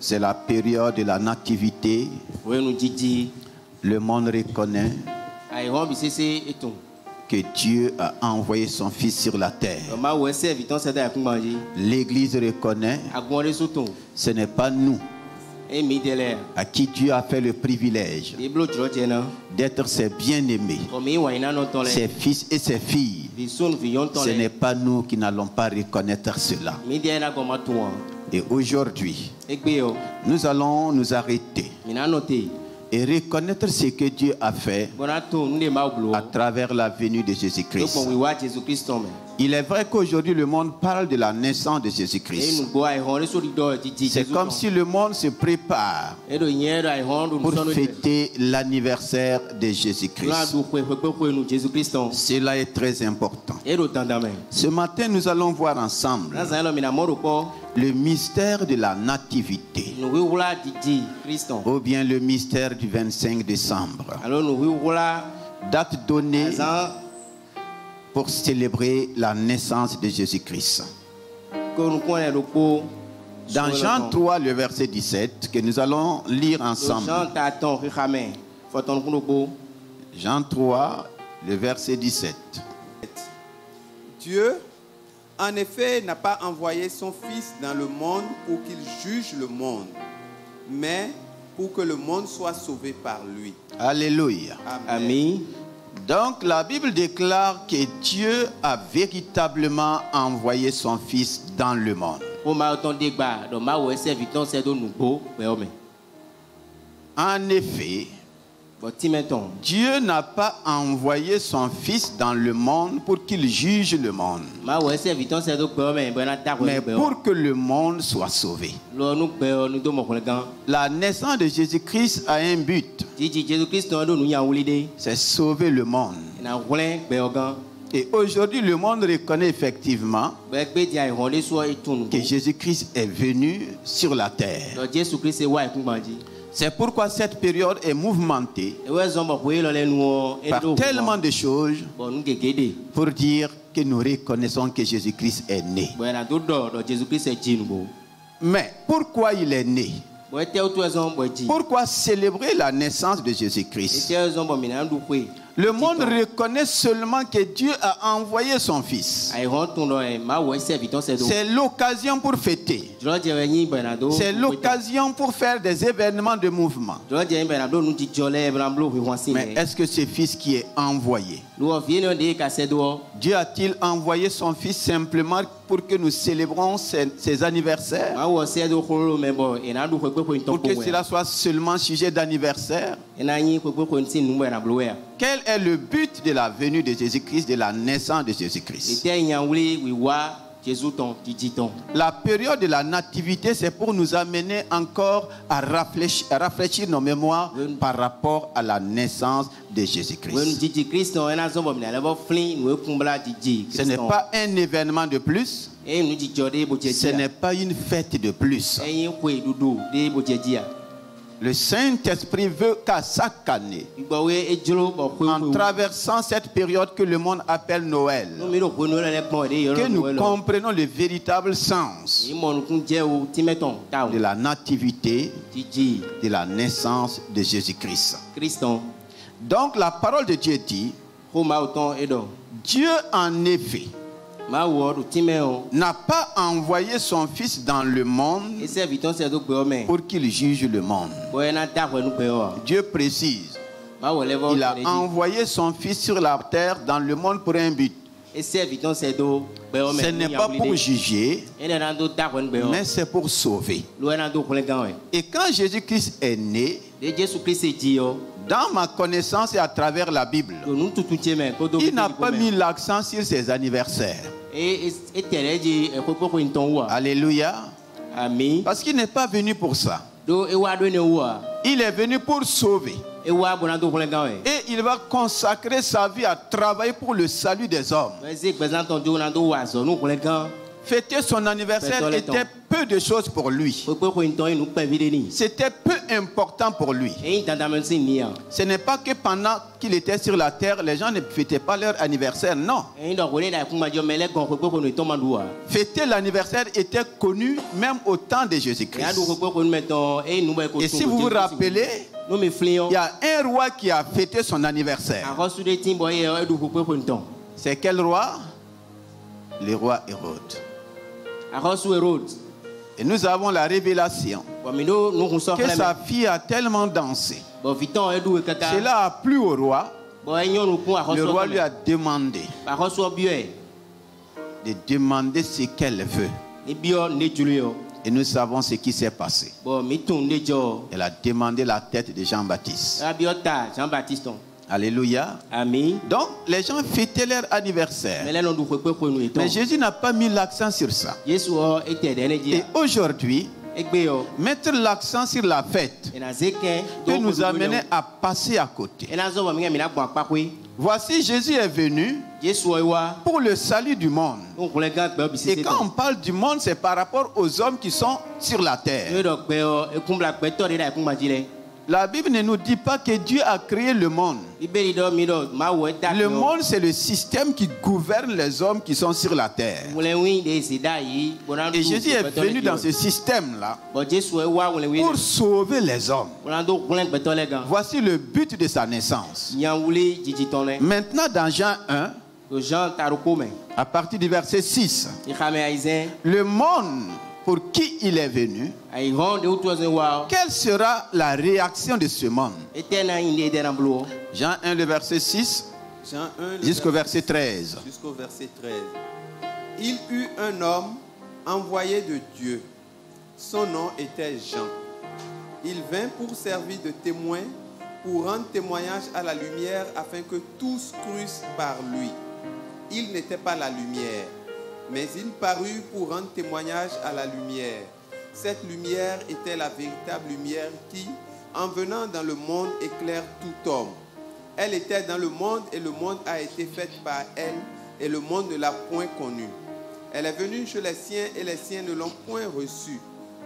C'est la période de la nativité. Le monde reconnaît que Dieu a envoyé son Fils sur la terre. L'Église reconnaît que ce n'est pas nous à qui Dieu a fait le privilège d'être ses bien-aimés, ses fils et ses filles. Ce n'est pas nous qui n'allons pas reconnaître cela. Et aujourd'hui, nous allons nous arrêter et reconnaître ce que Dieu a fait à travers la venue de Jésus-Christ. Il est vrai qu'aujourd'hui le monde parle de la naissance de Jésus-Christ. C'est comme si le monde se prépare pour fêter l'anniversaire de Jésus-Christ. Cela est très important. Ce matin, nous allons voir ensemble le mystère de la nativité, ou bien le mystère du 25 décembre, date donnée pour célébrer la naissance de Jésus-Christ. Dans Jean 3, le verset 17, que nous allons lire ensemble. Jean 3, le verset 17. Dieu, en effet, n'a pas envoyé son Fils dans le monde pour qu'il juge le monde, mais pour que le monde soit sauvé par lui. Alléluia. Amen. Donc la Bible déclare que Dieu a véritablement envoyé son Fils dans le monde. En effet, Dieu n'a pas envoyé son Fils dans le monde pour qu'il juge le monde, mais pour que le monde soit sauvé. La naissance de Jésus-Christ a un but. C'est sauver le monde. Et aujourd'hui, le monde reconnaît effectivement que Jésus-Christ est venu sur la terre. C'est pourquoi cette période est mouvementée par tellement de choses pour dire que nous reconnaissons que Jésus-Christ est né. Mais pourquoi il est né? Pourquoi célébrer la naissance de Jésus-Christ? Le monde reconnaît seulement que Dieu a envoyé son Fils. C'est l'occasion pour fêter. C'est l'occasion pour faire des événements de mouvement. Mais est-ce que c'est Fils qui est envoyé? Dieu a-t-il envoyé son Fils simplement pour que nous célébrons ses anniversaires? Pour que cela soit seulement sujet d'anniversaire? Quel est le but de la venue de Jésus-Christ, de la naissance de Jésus-Christ? La période de la nativité, c'est pour nous amener encore à rafraîchir nos mémoires par rapport à la naissance de Jésus-Christ. Ce n'est pas un événement de plus. Ce n'est pas une fête de plus. Le Saint-Esprit veut qu'à chaque année, en traversant cette période que le monde appelle Noël, que nous comprenions le véritable sens de la nativité, de la naissance de Jésus-Christ. Donc la parole de Dieu dit, Dieu en effet n'a pas envoyé son Fils dans le monde pour qu'il juge le monde. Dieu précise, il a envoyé son Fils sur la terre dans le monde pour un but. Ce n'est pas pour juger, mais c'est pour sauver. Et quand Jésus-Christ est né, dans ma connaissance et à travers la Bible, il n'a pas mis l'accent sur ses anniversaires. Alléluia. Parce qu'il n'est pas venu pour ça. Il est venu pour sauver. Et il va consacrer sa vie à travailler pour le salut des hommes. Fêter son anniversaire était peu de choses pour lui. C'était peu important pour lui. Ce n'est pas que pendant qu'il était sur la terre, les gens ne fêtaient pas leur anniversaire, non. Fêter l'anniversaire était connu même au temps de Jésus-Christ. Et si vous vous rappelez, il y a un roi qui a fêté son anniversaire. C'est quel roi? Le roi Hérode. Et nous avons la révélation que sa fille a tellement dansé. Cela a plu au roi. Le roi lui a demandé de demander ce qu'elle veut. Et nous savons ce qui s'est passé. Elle a demandé la tête de Jean-Baptiste. Alléluia. Amen. Donc, les gens fêtaient leur anniversaire. Mais Jésus n'a pas mis l'accent sur ça. Et aujourd'hui, mettre l'accent sur la fête peut nous amener à passer à côté. Voici, Jésus est venu pour le salut du monde. Et quand on parle du monde, c'est par rapport aux hommes qui sont sur la terre. La Bible ne nous dit pas que Dieu a créé le monde. Le monde, c'est le système qui gouverne les hommes qui sont sur la terre. Et Jésus est venu dans ce système-là pour sauver les hommes. Voici le but de sa naissance. Maintenant, dans Jean 1, à partir du verset 6, le monde pour qui il est venu, quelle sera la réaction de ce monde? Jean 1, le verset 6 jusqu'au verset 13. Jusqu'au verset 13. Il eut un homme envoyé de Dieu. Son nom était Jean. Il vint pour servir de témoin, pour rendre témoignage à la lumière, afin que tous crussent par lui. Il n'était pas la lumière, mais il parut pour rendre témoignage à la lumière. Cette lumière était la véritable lumière qui, en venant dans le monde, éclaire tout homme. Elle était dans le monde et le monde a été fait par elle et le monde ne l'a point connue. Elle est venue chez les siens et les siens ne l'ont point reçue.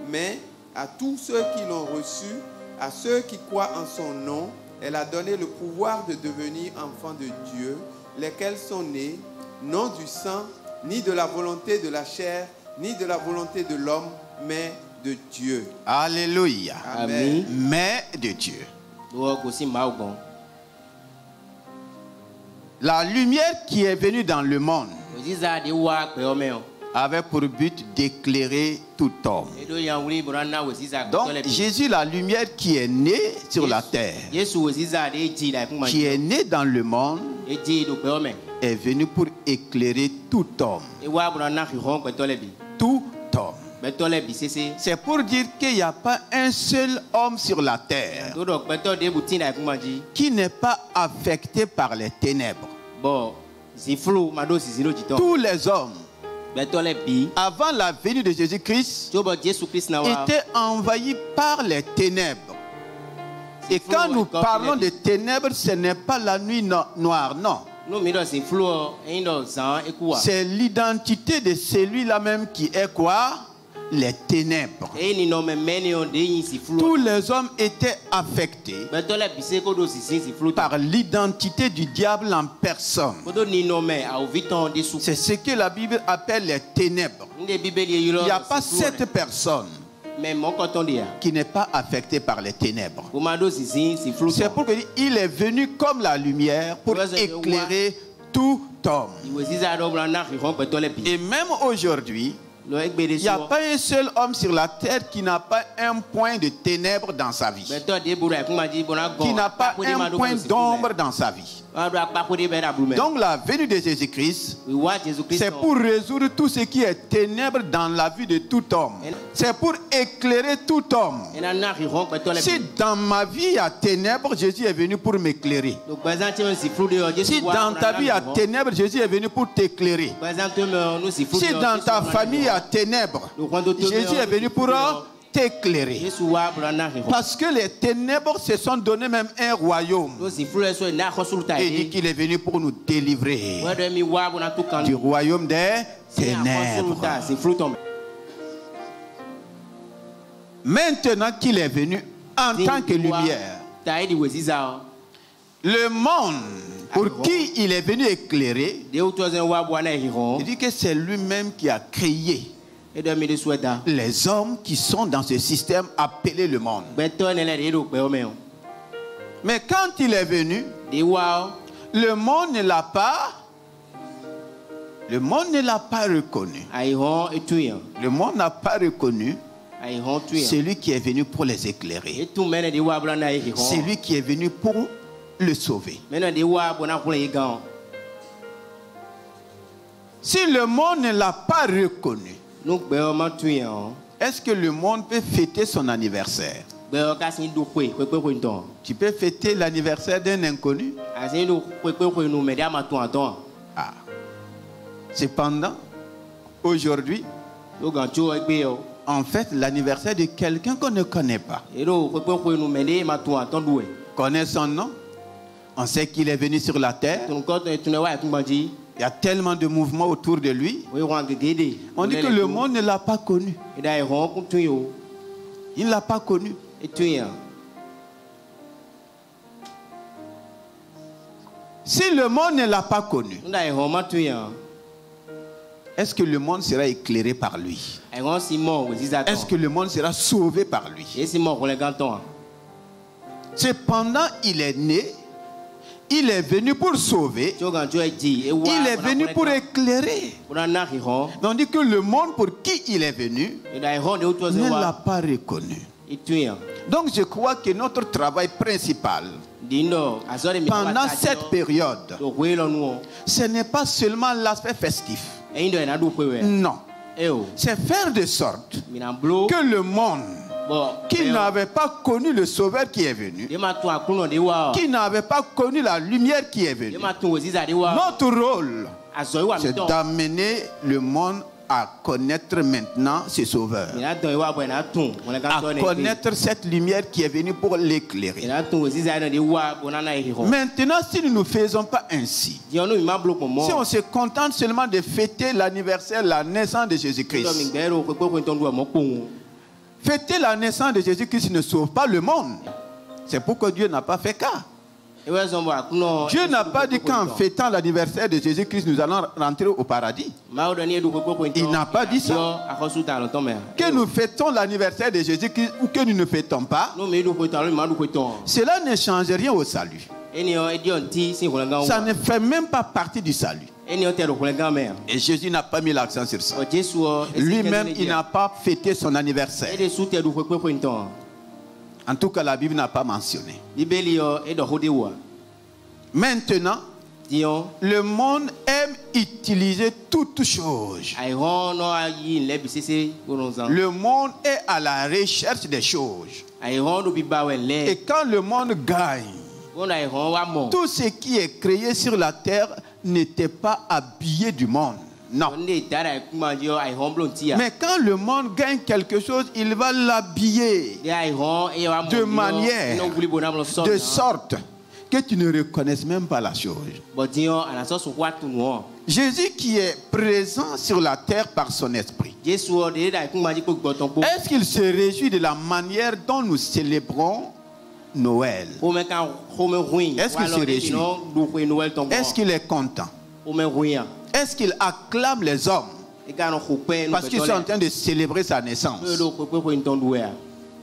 Mais à tous ceux qui l'ont reçue, à ceux qui croient en son nom, elle a donné le pouvoir de devenir enfants de Dieu, lesquels sont nés, non du sang, ni de la volonté de la chair, ni de la volonté de l'homme, mais de Dieu. Alléluia. Amen. Mais de Dieu. La lumière qui est venue dans le monde avait pour but d'éclairer tout homme. Donc Jésus, la lumière qui est née sur la terre, qui est née dans le monde, est venu pour éclairer tout homme. Tout homme. C'est pour dire qu'il n'y a pas un seul homme sur la terre qui n'est pas affecté par les ténèbres. Tous les hommes, avant la venue de Jésus-Christ, étaient envahis par les ténèbres. Et quand nous parlons de ténèbres, ce n'est pas la nuit noire, non. C'est l'identité de celui-là même qui est quoi? Les ténèbres. Tous les hommes étaient affectés par l'identité du diable en personne. C'est ce que la Bible appelle les ténèbres. Il n'y a pas cette personne qui n'est pas affecté par les ténèbres. C'est pourquoi il est venu comme la lumière pour éclairer tout homme. Et même aujourd'hui, il n'y a pas un seul homme sur la terre qui n'a pas un point de ténèbres dans sa vie, qui n'a pas un point d'ombre dans sa vie. Donc la venue de Jésus-Christ, c'est pour résoudre tout ce qui est ténèbres dans la vie de tout homme. C'est pour éclairer tout homme. Si dans ma vie il y a ténèbres, Jésus est venu pour m'éclairer. Si dans ta vie il y a ténèbres, Jésus est venu pour t'éclairer. Si dans ta famille il y a ténèbres, Jésus est venu pour t'éclairer. Parce que les ténèbres se sont donné même un royaume. Et dit qu'il est venu pour nous délivrer du royaume des ténèbres. Maintenant qu'il est venu en tant que lumière, le monde pour qui il est venu éclairer, il dit que c'est lui-même qui a créé les hommes qui sont dans ce système appelé le monde. Mais quand il est venu, le monde ne l'a pas reconnu. Le monde n'a pas reconnu celui qui est venu pour les éclairer. C'est lui qui est venu pour le sauver. Si le monde ne l'a pas reconnu, est-ce que le monde peut fêter son anniversaire? Tu peux fêter l'anniversaire d'un inconnu? Ah. Cependant, aujourd'hui, en fait, l'anniversaire de quelqu'un qu'on ne connaît pas. Connaît son nom? On sait qu'il est venu sur la terre. Il y a tellement de mouvements autour de lui. On dit que le monde ne l'a pas connu. Il ne l'a pas connu. Si le monde ne l'a pas connu, est-ce que le monde sera éclairé par lui? Est-ce que le monde sera sauvé par lui? Cependant, il est né, il est venu pour sauver, il est venu pour éclairer. On dit que le monde pour qui il est venu ne l'a pas reconnu. Donc je crois que notre travail principal pendant cette période, ce n'est pas seulement l'aspect festif. Non. C'est faire de sorte que le monde qui n'avait pas connu le Sauveur qui est venu, qui n'avait pas connu la lumière qui est venue, notre rôle, c'est d'amener le monde à connaître maintenant ce Sauveur, à connaître cette lumière qui est venue pour l'éclairer. Maintenant, si nous ne faisons pas ainsi, si on se contente seulement de fêter l'anniversaire, la naissance de Jésus-Christ, fêter la naissance de Jésus-Christ ne sauve pas le monde. C'est pourquoi Dieu n'a pas fait cas. Dieu n'a pas dit qu'en fêtant l'anniversaire de Jésus-Christ, nous allons rentrer au paradis. Il n'a pas dit ça. Que nous fêtons l'anniversaire de Jésus-Christ ou que nous ne fêtons pas, cela ne change rien au salut. Ça ne fait même pas partie du salut. Et Jésus n'a pas mis l'accent sur ça. Lui-même, il n'a pas fêté son anniversaire. En tout cas, la Bible n'a pas mentionné. Maintenant, le monde aime utiliser toutes choses. Le monde est à la recherche des choses. Et quand le monde gagne, tout ce qui est créé sur la terre n'était pas habillé du monde. Non. Mais quand le monde gagne quelque chose, il va l'habiller de manière, de sorte que tu ne reconnaisses même pas la chose. Jésus qui est présent sur la terre par son esprit, est-ce qu'il se réjouit de la manière dont nous célébrons Noël? Est-ce qu'il se réjouit? Est-ce qu'il est content? Est-ce qu'il acclame les hommes parce qu'ils sont en train de célébrer sa naissance?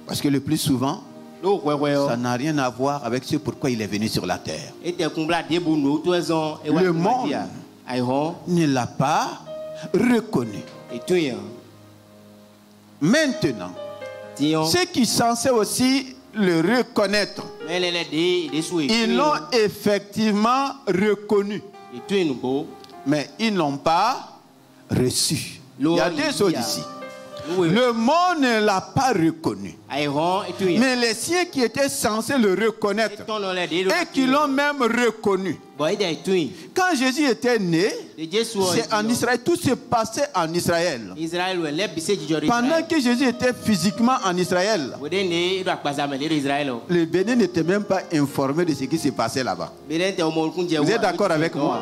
Parce que le plus souvent, ça n'a rien à voir avec ce pourquoi il est venu sur la terre. Le monde ne l'a pas reconnu. Maintenant, ceux qui sont censés aussi le reconnaître, ils l'ont effectivement reconnu. Mais ils n'ont pas reçu. Il y a deux choses ici. Le monde ne l'a pas reconnu. Mais les siens qui étaient censés le reconnaître et qui l'ont même reconnu. Quand Jésus était né, c'est en Israël. Tout se passait en Israël. Pendant que Jésus était physiquement en Israël, le Bénin n'était même pas informé de ce qui se passait là-bas. Vous êtes d'accord avec moi?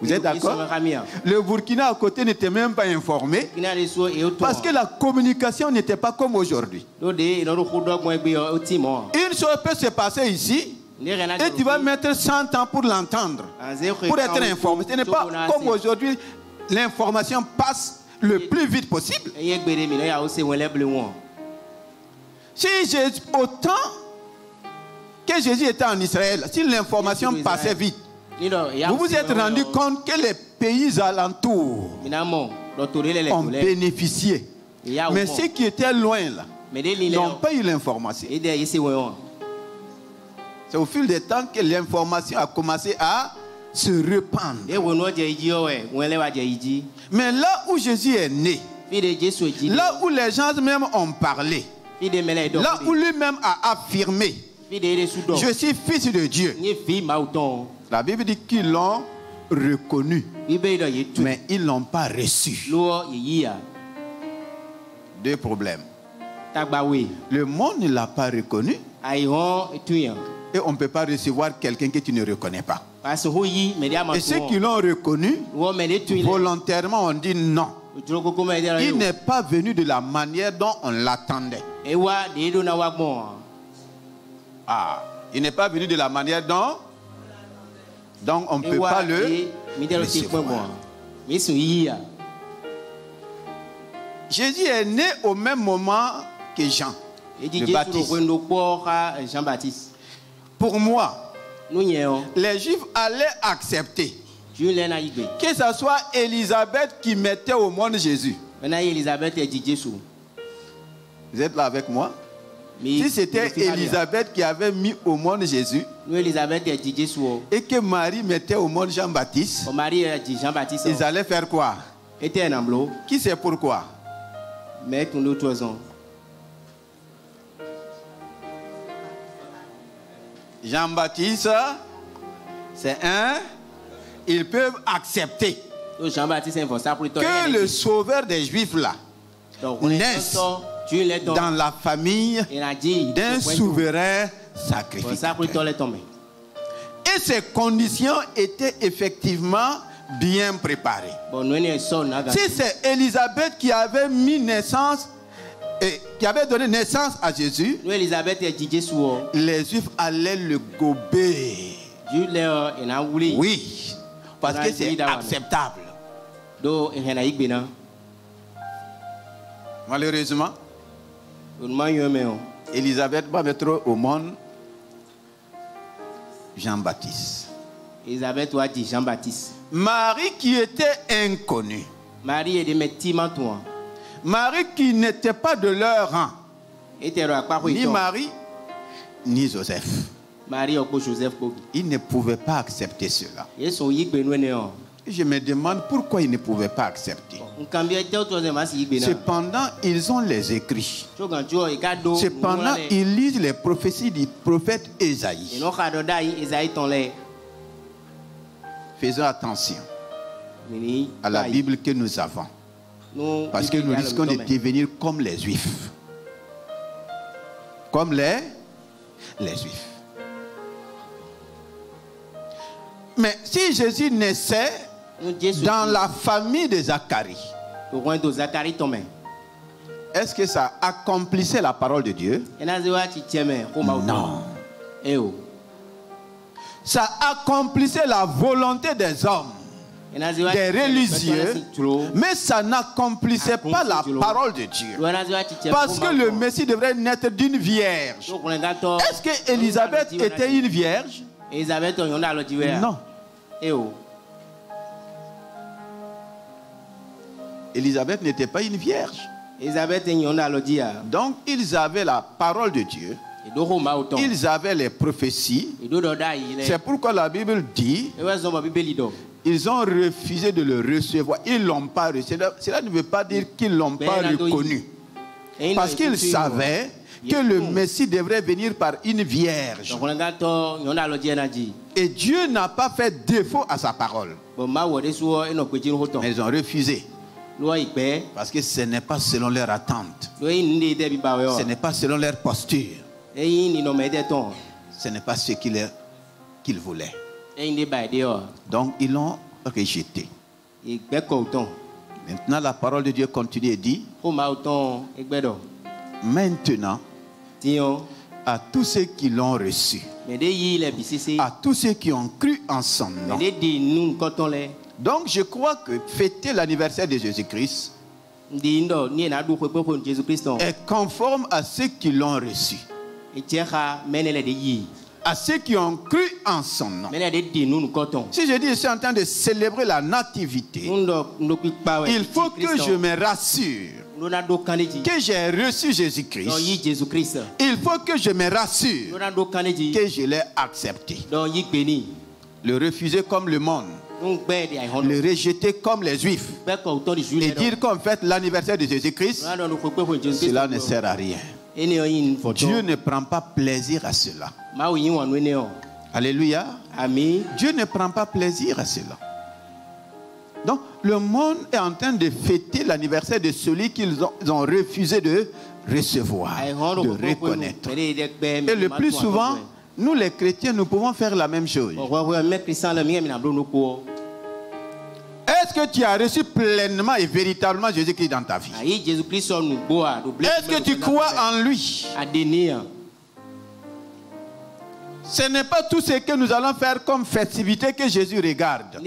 Vous êtes d'accord? Le Burkina à côté n'était même pas informé parce que la communication n'était pas comme aujourd'hui. Une chose peut se passer ici et tu vas mettre 100 ans pour l'entendre, pour être informé. Ce n'est pas comme aujourd'hui, l'information passe le plus vite possible. Si autant que Jésus était en Israël, si l'information passait vite, vous vous êtes rendu compte que les pays alentours ont bénéficié. Mais ceux qui étaient loin là n'ont pas eu l'information. C'est au fil du temps que l'information a commencé à se répandre. Mais là où Jésus est né, là où les gens même ont parlé, là où lui-même a affirmé, je suis fils de Dieu. La Bible dit qu'ils l'ont reconnu, mais ils ne l'ont pas reçu. Deux problèmes. Le monde ne l'a pas reconnu et on ne peut pas recevoir quelqu'un que tu ne reconnais pas. Et ceux qui l'ont reconnu, volontairement on dit non. Il n'est pas venu de la manière dont on l'attendait. Il n'est pas venu de la manière dont on ne peut pas le recevoir. Jésus est né au même moment que Jean le Baptiste. Pour moi, les Juifs allaient accepter que ce soit Élisabeth qui mettait au monde Jésus. Vous êtes là avec moi? Si c'était Élisabeth qui avait mis au monde Jésus et que Marie mettait au monde Jean-Baptiste, ils allaient faire quoi? Qui sait pourquoi? Jean-Baptiste, c'est un, ils peuvent accepter que le sauveur des Juifs là naisse dans la famille d'un souverain sacrificateur. Et ces conditions étaient effectivement bien préparées. Si c'est Élisabeth qui avait mis naissance et qui avait donné naissance à Jésus, les Juifs allaient le gober. Oui, parce que c'est acceptable. Malheureusement, Élisabeth va mettre au monde Jean-Baptiste. Marie qui était inconnue. Marie qui n'était pas de leur rang. Ni Marie, ni Joseph. Ils ne pouvaient pas accepter cela. Je me demande pourquoi ils ne pouvaient pas accepter. Cependant, ils ont les écrits. Cependant, ils lisent les prophéties du prophète Ésaïe. Faisons attention à la Bible que nous avons. Parce que nous risquons de devenir comme les Juifs. Comme les Juifs. Mais si Jésus naissait dans la famille de Zacharie, est-ce que ça accomplissait la parole de Dieu? Non. Ça accomplissait la volonté des hommes, des religieux, mais ça n'accomplissait pas la parole de Dieu. Parce que le Messie devrait naître d'une vierge. Est-ce que Élisabeth était une vierge? Non. Élisabeth n'était pas une vierge. Donc ils avaient la parole de Dieu. Ils avaient les prophéties. C'est pourquoi la Bible dit ils ont refusé de le recevoir. Ils ne l'ont pas reçu. Cela ne veut pas dire qu'ils ne l'ont pas reconnu. Parce qu'ils savaient que le Messie devrait venir par une vierge. Et Dieu n'a pas fait défaut à sa parole. Mais ils ont refusé. Parce que ce n'est pas selon leur attente. Ce n'est pas selon leur posture. Ce n'est pas ce qu'ils voulaient. Donc ils l'ont rejeté. Maintenant, la parole de Dieu continue et dit, maintenant, à tous ceux qui l'ont reçu, à tous ceux qui ont cru en son nom. Donc, je crois que fêter l'anniversaire de Jésus-Christ est conforme à ceux qui l'ont reçu, à ceux qui ont cru en son nom. Si je dis je suis en train de célébrer la nativité, il faut que je me rassure que j'ai reçu Jésus-Christ. Il faut que je me rassure que je l'ai accepté. Le refuser comme le monde, le rejeter comme les Juifs et dire qu'on fête l'anniversaire de Jésus-Christ, cela ne sert à rien. Dieu ne prend pas plaisir à cela. Alléluia. Dieu ne prend pas plaisir à cela. Donc, le monde est en train de fêter l'anniversaire de celui qu'ils ont refusé de recevoir, de reconnaître. Et le plus souvent, nous les chrétiens, nous pouvons faire la même chose. Est-ce que tu as reçu pleinement et véritablement Jésus-Christ dans ta vie? Est-ce que tu crois en lui? Ce n'est pas tout ce que nous allons faire comme festivité que Jésus regarde.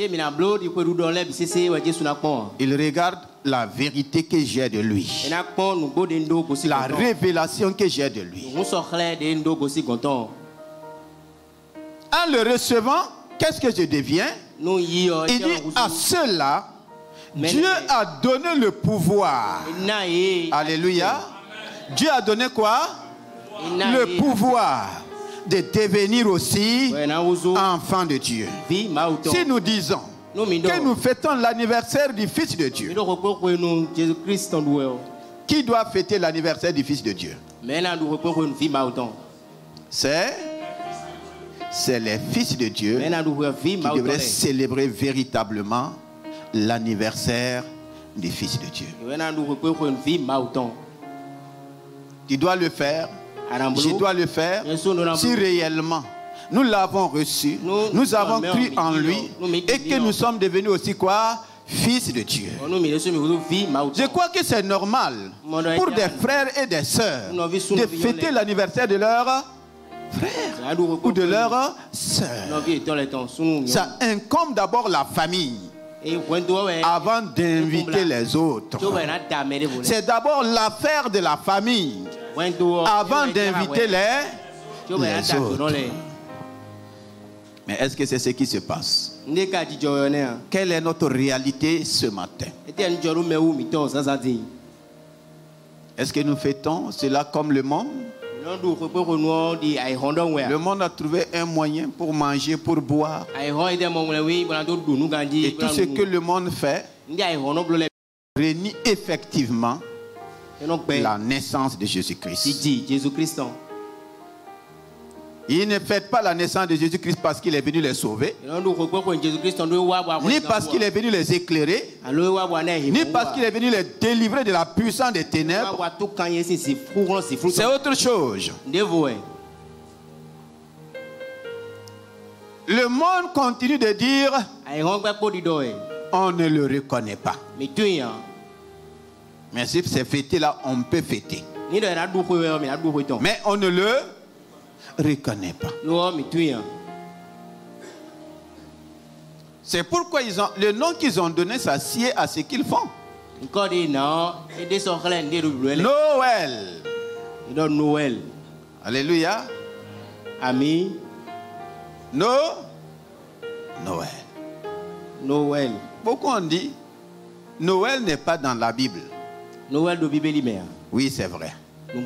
Il regarde la vérité que j'ai de lui, la révélation que j'ai de lui. En le recevant, qu'est-ce que je deviens? Il dit à ceux-là, Dieu a donné le pouvoir. Alléluia. Dieu a donné quoi? Le pouvoir de devenir aussi enfant de Dieu. Si nous disons que nous fêtons l'anniversaire du Fils de Dieu, qui doit fêter l'anniversaire du Fils de Dieu? C'est les fils de Dieu qui devraient célébrer véritablement l'anniversaire du Fils de Dieu. Tu dois le faire. Je dois le faire si réellement nous l'avons reçu, nous avons cru en lui et que nous sommes devenus aussi quoi? Fils de Dieu. Je crois que c'est normal pour des frères et des sœurs de fêter l'anniversaire de leur frère ou de leur sœur. Ça incombe d'abord la famille avant d'inviter les autres. C'est d'abord l'affaire de la famille avant d'inviter les autres. Mais est-ce que c'est ce qui se passe? Quelle est notre réalité ce matin? Est-ce que nous fêtons cela comme le monde? Le monde a trouvé un moyen pour manger, pour boire. Et tout ce que le monde fait renie effectivement la naissance de Jésus-Christ. Il ne fête pas la naissance de Jésus-Christ parce qu'il est venu les sauver, ni parce qu'il est venu les éclairer, ni parce qu'il est venu les délivrer de la puissance des ténèbres. C'est autre chose. Le monde continue de dire on ne le reconnaît pas. Mais si c'est fêté là, on peut fêter. Mais on ne le reconnaît pas. C'est pourquoi le nom qu'ils ont donné s'assied à ce qu'ils font. Noël. Alléluia. Amen. Noël. Beaucoup ont dit Noël n'est pas dans la Bible. Oui, c'est vrai. Tu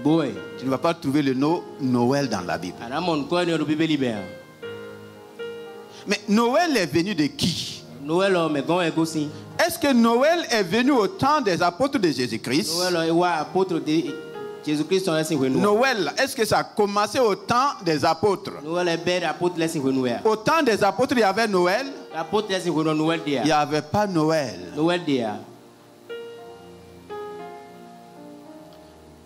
ne vas pas trouver le nom Noël dans la Bible. Mais Noël est venu de qui? Est-ce que Noël est venu au temps des apôtres de Jésus-Christ? Noël, est-ce que ça a commencé au temps des apôtres? Au temps des apôtres, il y avait Noël? Il n'y avait pas Noël.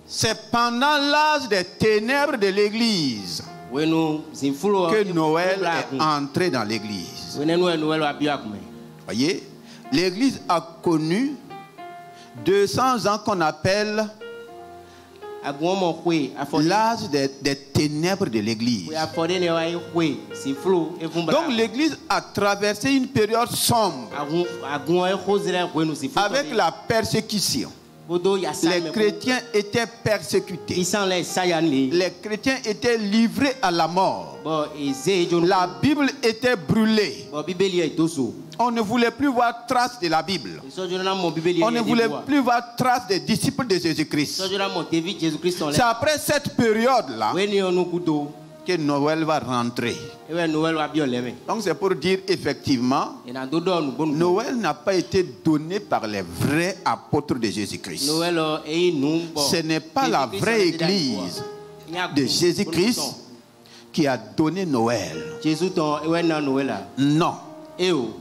C'est pendant l'âge des ténèbres de l'église que Noël est entré dans l'église. Voyez, l'Église a connu 200 ans qu'on appelle l'âge des ténèbres de l'Église. Donc l'Église a traversé une période sombre avec la persécution. Les chrétiens étaient persécutés. Les chrétiens étaient livrés à la mort. La Bible était brûlée. On ne voulait plus voir trace de la Bible. On ne voulait plus voir trace des disciples de Jésus-Christ. C'est après cette période-là que Noël va rentrer. Donc c'est pour dire effectivement, Noël n'a pas été donné par les vrais apôtres de Jésus-Christ. Ce n'est pas la vraie église de Jésus-Christ qui a donné Noël. Non.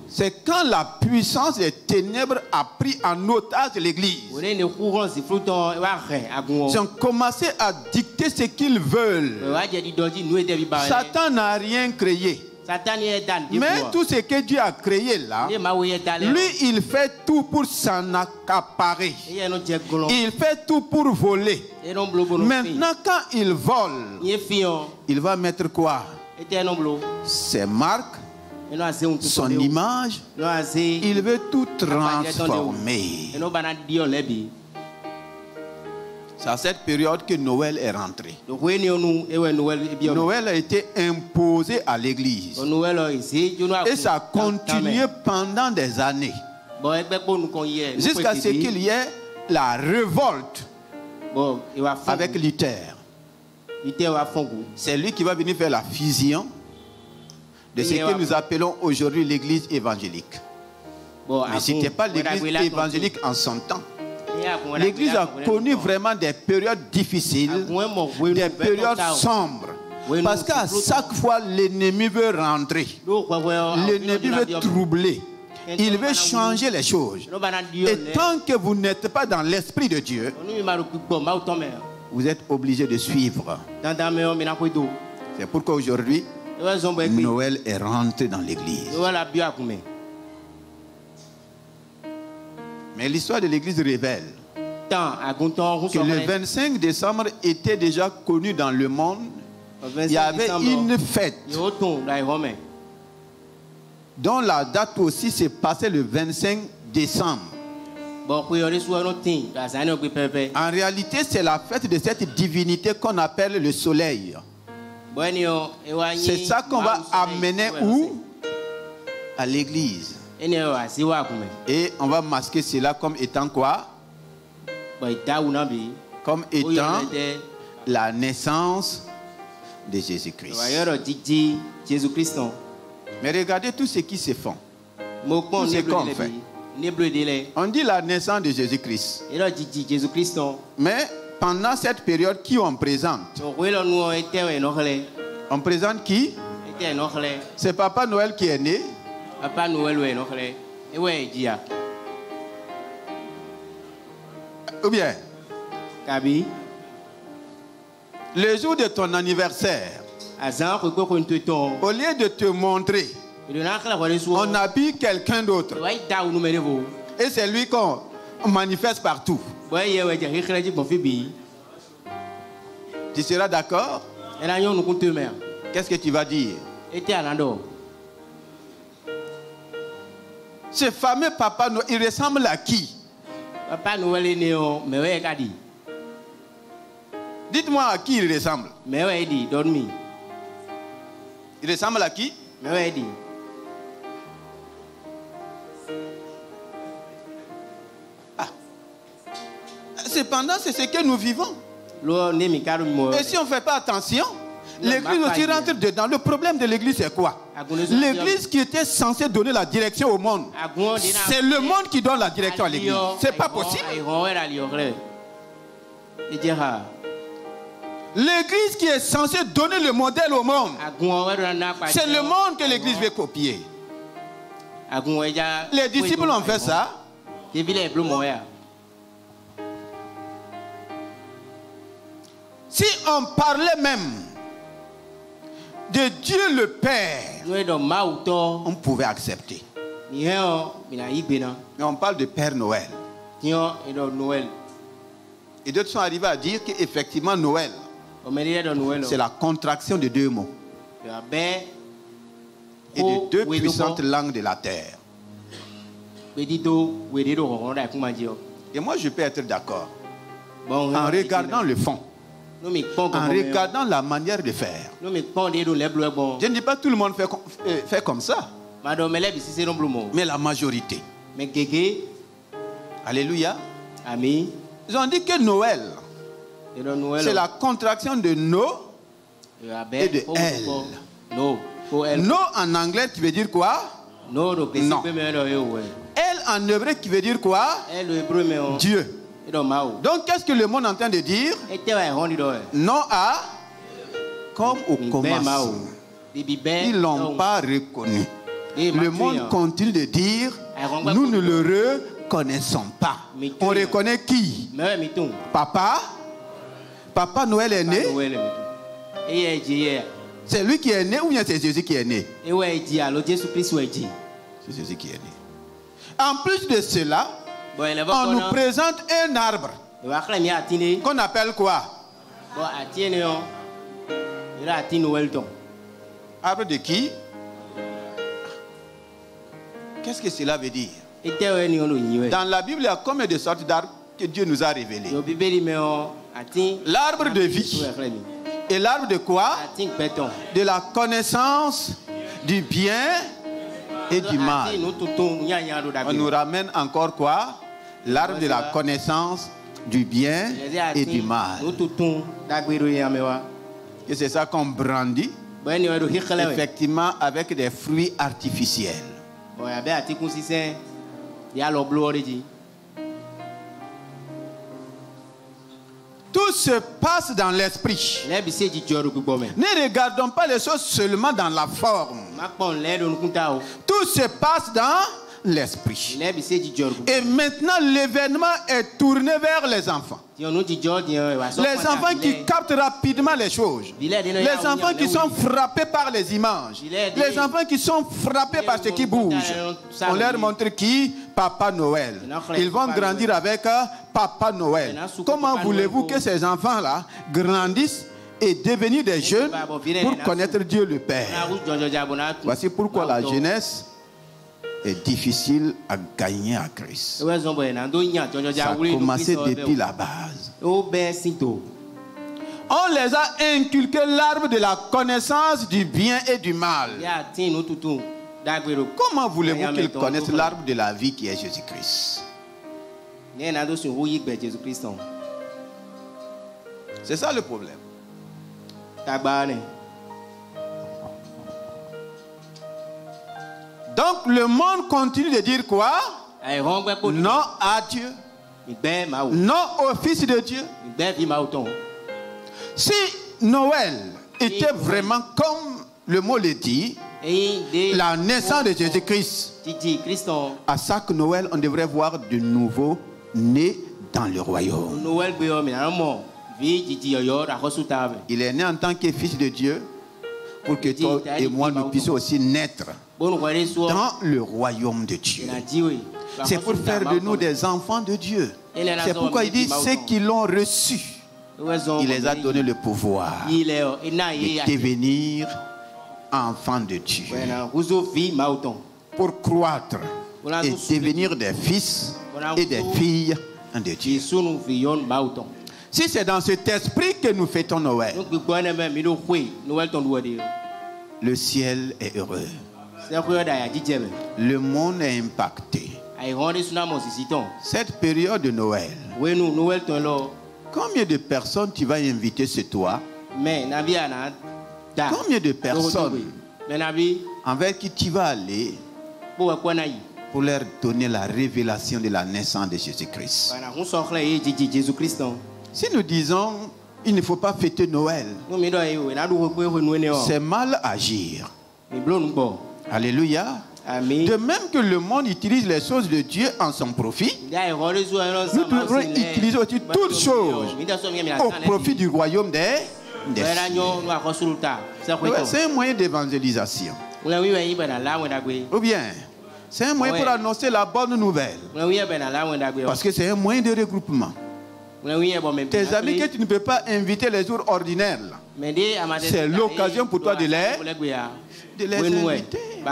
C'est quand la puissance des ténèbres a pris en otage l'église. Ils ont commencé à dicter ce qu'ils veulent. Satan n'a rien créé. Mais tout ce que Dieu a créé là, lui il fait tout pour s'en accaparer. Il fait tout pour voler. Maintenant quand il vole, il va mettre quoi? Ses marques, son image. Il veut tout transformer. C'est à cette période que Noël est rentré. Noël a été imposé à l'église. Et ça a continué pendant des années. Jusqu'à ce qu'il y ait la révolte avec Luther. C'est lui qui va venir faire la fusion de ce que nous appelons aujourd'hui l'église évangélique. Mais ce n'était pas l'église évangélique en son temps. L'église a connu vraiment des périodes difficiles, des périodes sombres. Parce qu'à chaque fois, l'ennemi veut rentrer. L'ennemi veut troubler. Il veut changer les choses. Et tant que vous n'êtes pas dans l'esprit de Dieu, vous êtes obligé de suivre. C'est pourquoi aujourd'hui, Noël est rentré dans l'église. Mais l'histoire de l'église révèle que le 25 décembre était déjà connu dans le monde. Il y avait une fête dont la date aussi s'est passée le 25 décembre. En réalité, c'est la fête de cette divinité qu'on appelle le soleil. C'est ça qu'on va amener où? À l'église. Et on va masquer cela comme étant quoi? Comme étant la naissance de Jésus-Christ. Mais regardez tout ce qui se fait. Tout ce qu'on fait. On dit la naissance de Jésus-Christ. Mais pendant cette période, qui on présente? On présente qui? C'est Papa Noël qui est né. Ou bien le jour de ton anniversaire, au lieu de te montrer, on habille quelqu'un d'autre. Et c'est lui qu'on manifeste partout. Tu seras d'accord? Qu'est-ce que tu vas dire? Ce fameux Papa Noël, il ressemble à qui? Papa Noël est né au Kadi. Dites-moi à qui il ressemble. Il ressemble à qui? Ah. Cependant, c'est ce que nous vivons. Et si on ne fait pas attention, l'église aussi rentre dedans. Le problème de l'église, c'est quoi? L'église qui était censée donner la direction au monde, c'est le monde qui donne la direction à l'église. C'est pas possible. L'église qui est censée donner le modèle au monde, c'est le monde que l'église veut copier. Les disciples ont fait ça. Si on parlait même de Dieu le Père, on pouvait accepter. Mais on parle de Père Noël. Et d'autres sont arrivés à dire qu'effectivement Noël, c'est la contraction de deux mots et de deux puissantes langues de la terre. Et moi je peux être d'accord en regardant le fond, en regardant la manière de faire. Je ne dis pas que tout le monde fait comme ça, mais la majorité. Alléluia. Amen. Ils ont dit que Noël, c'est la contraction de no et de elle. No en anglais, tu veux dire quoi? Non. Elle en hébreu, qui veut dire quoi? Dieu. Donc, qu'est-ce que le monde est en train de dire? Non à comme au commencement. Ils ne l'ont pas reconnu. Le monde continue de dire, nous ne le reconnaissons pas. On reconnaît qui? Papa? Papa Noël est né? C'est lui qui est né ou bien c'est Jésus qui est né? C'est Jésus qui est né. En plus de cela, on nous présente un arbre qu'on appelle quoi? Arbre de qui? Qu'est-ce que cela veut dire? Dans la Bible, il y a combien de sortes d'arbres que Dieu nous a révélés? L'arbre de vie. Et l'arbre de quoi? De la connaissance du bien et du mal. On nous ramène encore quoi? L'arbre de la connaissance du bien et du mal. Et c'est ça qu'on brandit, effectivement, avec des fruits artificiels. Tout se passe dans l'esprit. Ne regardons pas les choses seulement dans la forme. Tout se passe dans l'esprit. Et maintenant, l'événement est tourné vers les enfants. Les enfants qui captent rapidement les choses. Les enfants qui sont frappés par les images. Les enfants qui sont frappés par ce qui bouge. On leur montre qui? Papa Noël. Ils vont grandir avec Papa Noël. Comment voulez-vous que ces enfants-là grandissent et devenir des jeunes pour connaître Dieu le Père? Voici pourquoi la jeunesse est difficile à gagner à Christ. Ça a commencé depuis la base. On les a inculqué l'arbre de la connaissance du bien et du mal. Comment voulez-vous qu'ils connaissent l'arbre de la vie qui est Jésus-Christ? C'est ça le problème. Donc le monde continue de dire quoi? Non à Dieu. Non au Fils de Dieu. Si Noël était vraiment comme le mot le dit, la naissance de Jésus-Christ, à chaque Noël on devrait voir de nouveaux nés dans le royaume. Il est né en tant que Fils de Dieu pour que toi et moi nous puissions aussi naître dans le royaume de Dieu. C'est pour faire de nous des enfants de Dieu. C'est pourquoi il dit ceux qui l'ont reçu, il les a donné le pouvoir de devenir enfants de Dieu, pour croître et devenir des fils et des filles de Dieu. Si c'est dans cet esprit que nous fêtons Noël, le ciel est heureux. Le monde est impacté. Cette période de Noël, combien de personnes tu vas inviter chez toi? Combien de personnes avec qui tu vas aller pour leur donner la révélation de la naissance de Jésus-Christ? Si nous disons il ne faut pas fêter Noël, c'est mal agir. Alléluia. Amen. De même que le monde utilise les choses de Dieu en son profit, nous devons utiliser aussi toutes choses au profit du royaume des cieux. C'est un moyen d'évangélisation. Ou bien, C'est un moyen pour annoncer la bonne nouvelle. Parce que c'est un moyen de regroupement. Tes amis que tu ne peux pas inviter les jours ordinaires, c'est l'occasion pour toi de les inviter.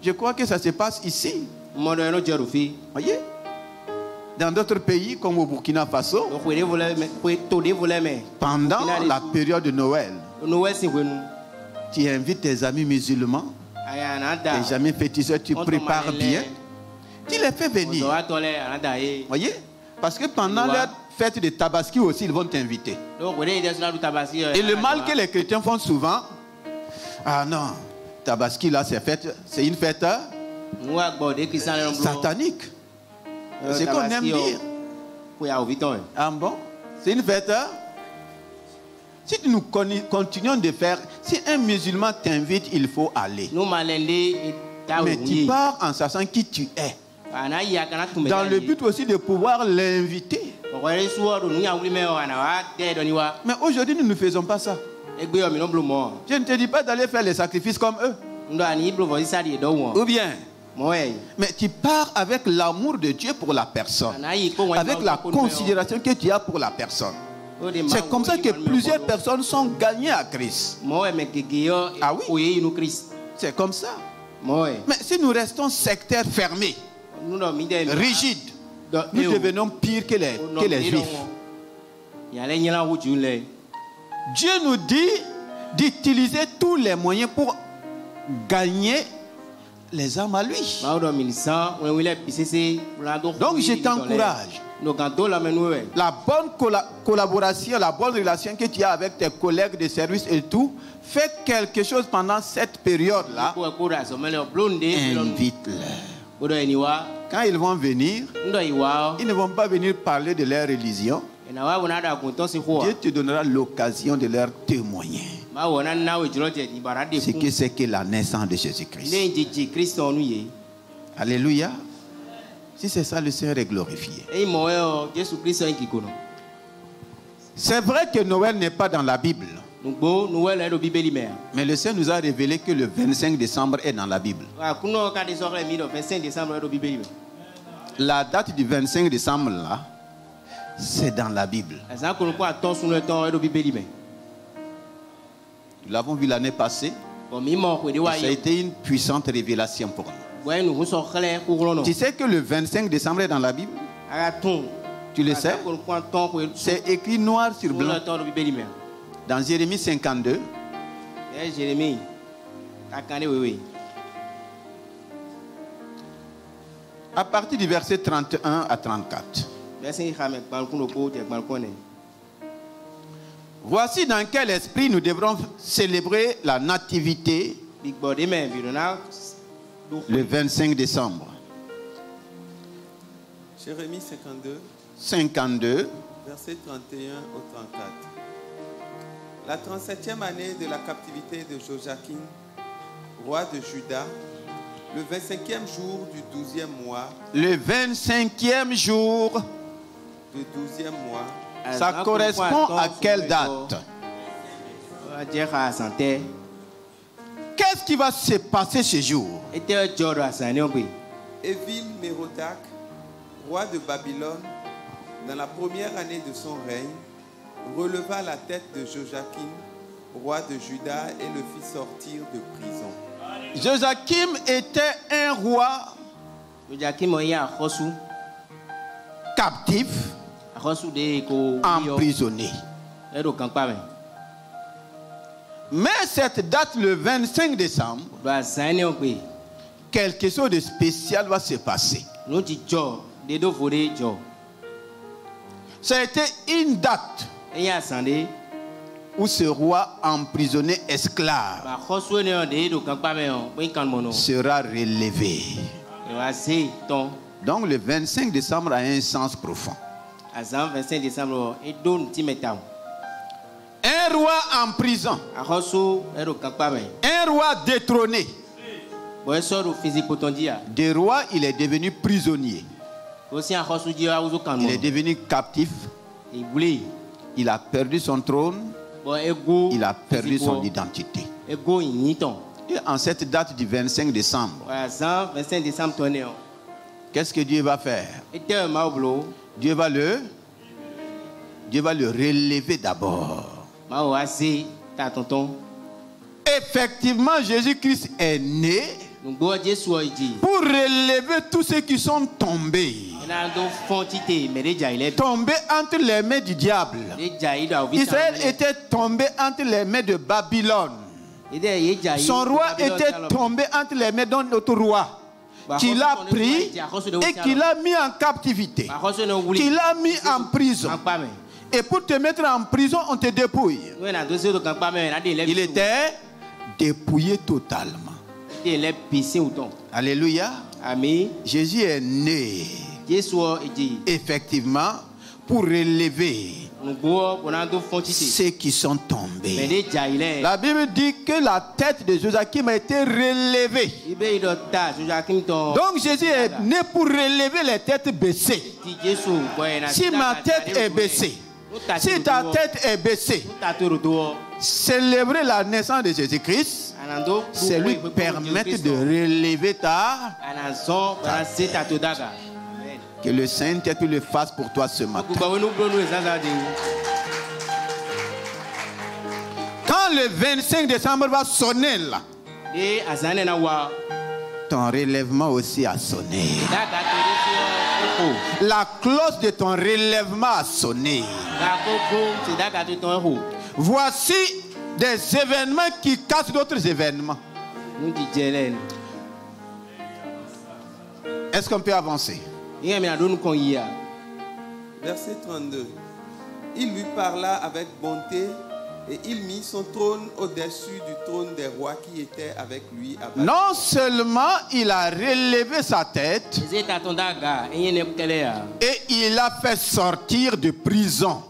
Je crois que ça se passe ici. Voyez? Dans d'autres pays comme au Burkina Faso, pendant la période de Noël, tu invites tes amis musulmans, tes amis féticheurs, tu prépares bien, tu les fais venir. Voyez? Parce que pendant leur fête de Tabaski aussi, ils vont t'inviter. Et le mal que les chrétiens font souvent, ah non, Tabaski là, c'est une fête satanique. C'est ce qu'on aime dire. Ah bon? C'est une fête. Si nous continuons de faire, si un musulman t'invite, il faut aller. Mais tu pars en sachant qui tu es. Dans le but aussi de pouvoir l'inviter. Mais aujourd'hui, nous ne faisons pas ça. Je ne te dis pas d'aller faire les sacrifices comme eux. Ou bien, mais tu pars avec l'amour de Dieu pour la personne, avec la considération que tu as pour la personne. C'est comme ça que plusieurs personnes sont gagnées à Christ. Ah oui, c'est comme ça. Mais si nous restons sectaires fermés, rigides, nous devenons pires que les Juifs. Dieu nous dit d'utiliser tous les moyens pour gagner les âmes à lui. Donc je t'encourage. La bonne collaboration, la bonne relation que tu as avec tes collègues de service et tout, fais quelque chose pendant cette période-là. Invite-les. Quand ils vont venir, ils ne vont pas venir parler de leur religion. Dieu te donnera l'occasion de leur témoigner ce que c'est que la naissance de Jésus-Christ. Alléluia. Si c'est ça, le Seigneur est glorifié. C'est vrai que Noël n'est pas dans la Bible. Mais le Seigneur nous a révélé que le 25 décembre est dans la Bible. La date du 25 décembre là, c'est dans la Bible. Nous l'avons vu l'année passée. Ça a été une puissante révélation pour nous. Tu sais que le 25 décembre est dans la Bible? Tu le sais? C'est écrit noir sur blanc. Dans Jérémie 52. À partir du verset 31 à 34. Voici dans quel esprit nous devrons célébrer la nativité le 25 décembre. Jérémie 52. Verset 31 au 34. La 37e année de la captivité de Joachim, roi de Juda, le 25e jour du 12e mois. Le 25e jour. Du 12e mois. Ça correspond à quelle date? Qu'est-ce qui va se passer ce jour? Évil-Mérodach, roi de Babylone, dans la première année de son règne, releva la tête de Joachim, roi de Juda, et le fit sortir de prison. Joachim était un roi captif, emprisonné. Mais cette date, le 25 décembre, quelque chose de spécial va se passer. Ça a été une date où ce roi emprisonné esclave sera relevé. Donc le 25 décembre a un sens profond. Un roi en prison, un roi détrôné. De roi, il est devenu prisonnier. Il est devenu captif. Il a perdu son trône. Il a perdu son identité. Et en cette date du 25 décembre, qu'est-ce que Dieu va faire? Dieu va le relever d'abord. Effectivement, Jésus-Christ est né pour relever tous ceux qui sont tombés. Tombés entre les mains du diable. Israël était tombé entre les mains de Babylone. Son roi était tombé entre les mains d'un autre roi qu'il a pris et qu'il a mis en captivité, qu'il a mis en prison. Et pour te mettre en prison, on te dépouille. Il était dépouillé totalement. Alléluia. Jésus est né effectivement pour relever ceux qui sont tombés. La Bible dit que la tête de Joachim a été relevée. Donc Jésus est né pour relever les têtes baissées. Si ma tête est baissée, si ta tête est baissée, célébrer la naissance de Jésus-Christ, c'est lui permettre de relever ta tête. Que le Saint-Esprit le fasse pour toi ce matin. Quand le 25 décembre va sonner là, ton relèvement aussi a sonné. La cloche de ton relèvement a sonné. Voici des événements qui cassent d'autres événements. Est-ce qu'on peut avancer? Verset 32. Il lui parla avec bonté et il mit son trône au-dessus du trône des rois qui étaient avec lui. Non seulement il a relevé sa tête, et il a fait sortir de prison.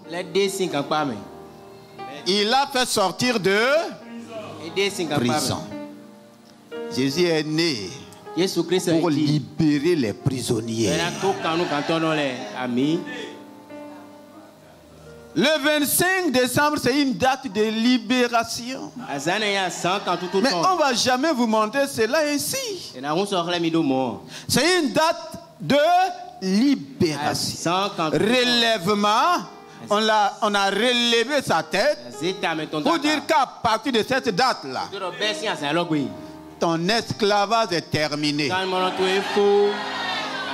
Il a fait sortir de prison. Jésus est né pour libérer les prisonniers. Le 25 décembre, c'est une date de libération. Mais on ne va jamais vous montrer cela ainsi. C'est une date de libération. Relèvement. On a relevé sa tête pour dire qu'à partir de cette date-là, ton esclavage est terminé.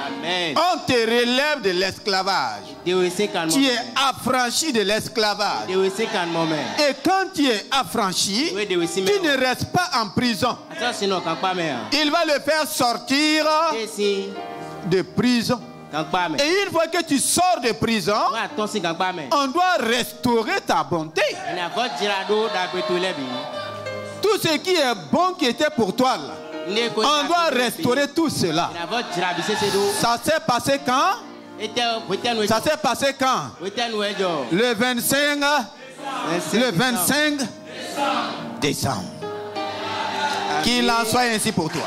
Amen. On te relève de l'esclavage. Tu es affranchi de l'esclavage. Et quand tu es affranchi, tu ne restes pas en prison. Il va le faire sortir de prison. Et une fois que tu sors de prison, on doit restaurer ta bonté. Tout ce qui est bon qui était pour toi là, on doit restaurer tout cela. Ça s'est passé quand? Ça s'est passé quand? Le 25 décembre. Qu'il en soit ainsi pour toi.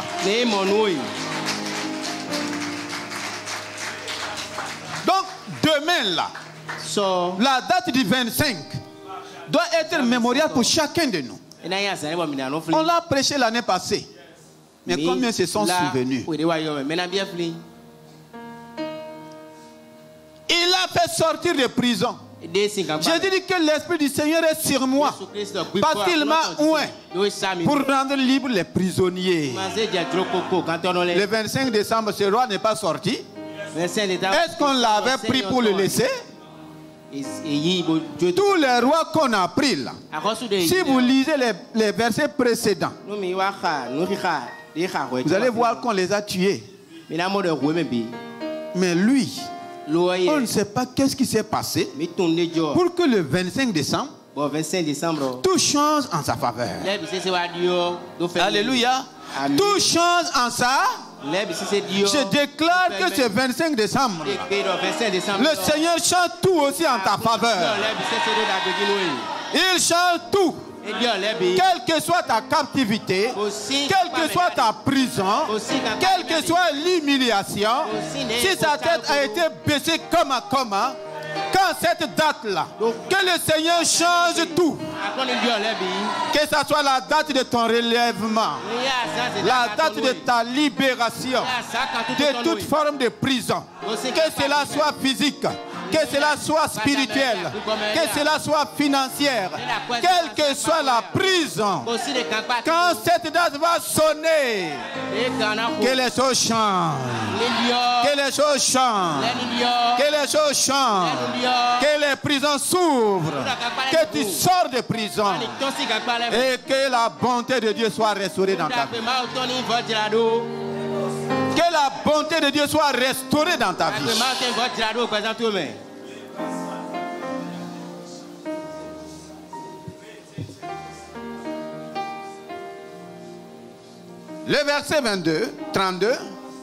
Donc demain là, la date du 25 doit être mémorial pour chacun de nous. On l'a prêché l'année passée. Mais combien se sont souvenus? Il a fait sortir de prison. J'ai dit que l'Esprit du Seigneur est sur moi. Parce qu'il m'a oint pour rendre libre les prisonniers. Le 25 décembre, ce roi n'est pas sorti. Est-ce qu'on l'avait pris pour le laisser? Tous les rois qu'on a pris là, si vous lisez les versets précédents, vous allez voir qu'on les a tués. Mais lui, on ne sait pas qu'est-ce qui s'est passé pour que le 25 décembre, tout change en sa faveur. Alléluia. Tout change en sa. Je déclare que ce 25 décembre, le Seigneur change tout aussi en ta faveur. Il change tout. Quelle que soit ta captivité, quelle que soit ta prison, quelle que soit l'humiliation, si sa tête a été baissée comme Quand cette date-là, que le Seigneur change tout. Que ce soit la date de ton relèvement, la date de ta libération, de toute forme de prison. Que cela soit physique, que cela soit spirituel, que cela soit financière, quelle que soit la prison. Quand cette date va sonner, que les choses changent, que les choses changent, que les choses changent, que les prisons s'ouvrent, que tu sors de prison et que la bonté de Dieu soit restaurée dans ta vie. Que la bonté de Dieu soit restaurée dans ta vie. Le verset 32.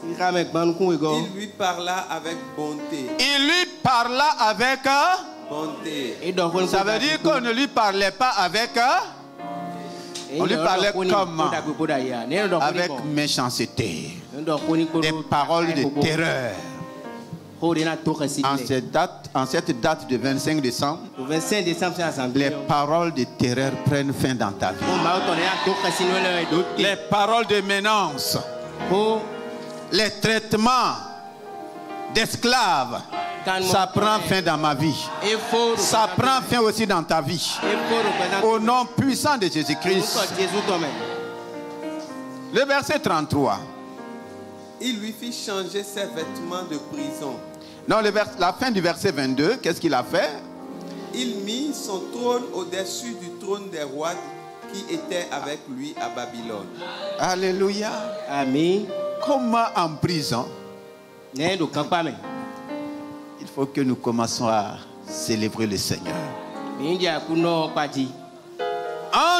Il lui parla avec bonté. Il lui parla avec bonté. Ça veut dire qu'on ne lui parlait pas avec. On lui parlait comment? Avec méchanceté. Des paroles de terreur. En cette date de 25 décembre, les paroles de terreur prennent fin dans ta vie. Les paroles de menace, les traitements d'esclaves, ça prend fin dans ma vie. Ça prend fin aussi dans ta vie. Au nom puissant de Jésus-Christ. Le verset 33. Il lui fit changer ses vêtements de prison. Non, la fin du verset 22, qu'est-ce qu'il a fait? Il mit son trône au-dessus du trône des rois qui étaient avec lui à Babylone. Alléluia. Amen. Comment en prison? Il faut que nous commençons à célébrer le Seigneur. On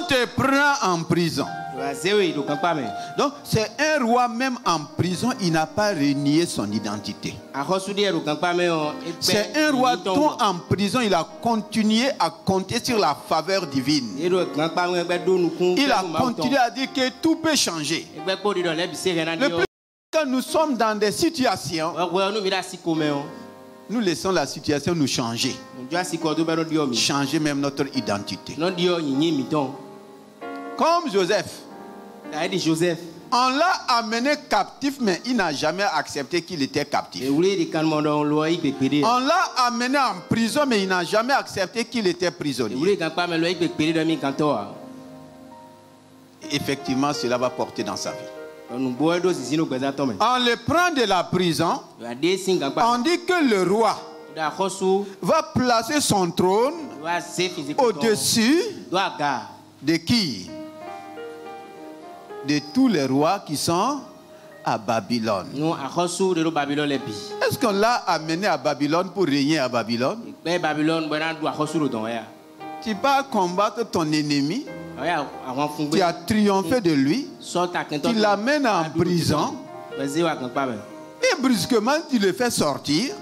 te prend en prison. Donc c'est un roi même en prison, il n'a pas renié son identité. C'est un roi dont en prison il a continué à compter sur la faveur divine. Il a continué à dire que tout peut changer. Le plus quand nous sommes dans des situations, nous laissons la situation nous changer. Changer même notre identité. Comme Joseph. On l'a amené captif, mais il n'a jamais accepté qu'il était captif. On l'a amené en prison, mais il n'a jamais accepté qu'il était prisonnier. Effectivement, cela va porter dans sa vie. On le prend de la prison. On dit que le roi va placer son trône au-dessus de qui? De tous les rois qui sont à Babylone. Est-ce qu'on l'a amené à Babylone pour régner à Babylone? Tu vas combattre ton ennemi. Tu as triomphé de lui. Tu l'amènes en prison. Et brusquement, tu le fais sortir.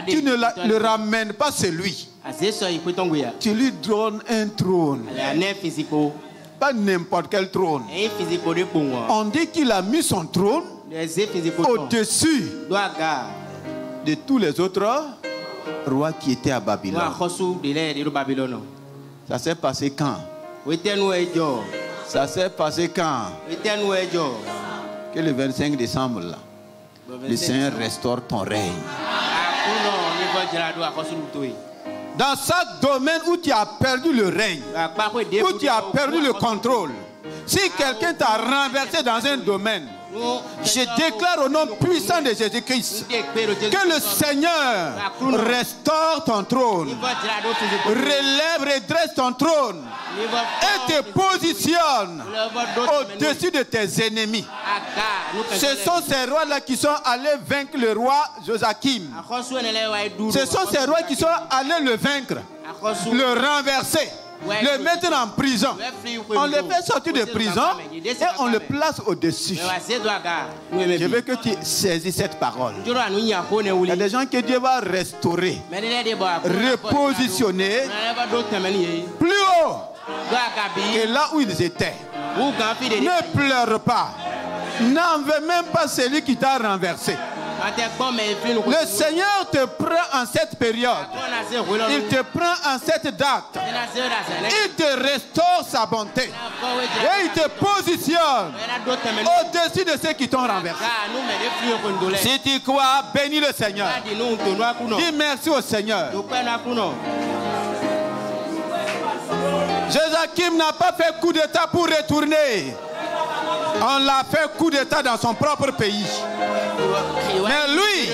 Tu ne le ramènes pas celui. Tu lui donnes un trône. Pas n'importe quel trône. On dit qu'il a mis son trône au-dessus de tous les autres rois qui étaient à Babylone. Ça s'est passé quand? Ça s'est passé quand? Que le 25 décembre là, le Seigneur restaure ton règne. Dans chaque domaine où tu as perdu le règne, où tu as perdu le contrôle, si quelqu'un t'a renversé dans un domaine, je déclare au nom puissant de Jésus-Christ que le Seigneur restaure ton trône, relève, redresse ton trône et te positionne au-dessus de tes ennemis. Ce sont ces rois-là qui sont allés vaincre le roi Joachim. Ce sont ces rois qui sont allés le vaincre, le renverser, le mettre en prison. On le fait sortir de prison et on le place au-dessus. Je veux que tu saisisses cette parole. Il y a des gens que Dieu va restaurer, repositionner plus haut que là où ils étaient. Ne pleure pas. N'en veux même pas celui qui t'a renversé. Le Seigneur te prend en cette période. Il te prend en cette date. Il te restaure sa bonté. Et il te positionne au-dessus de ceux qui t'ont renversé. Si tu crois, bénis le Seigneur. Dis merci au Seigneur. Joachim n'a pas fait coup d'état pour retourner. On l'a fait coup d'état dans son propre pays. Mais lui,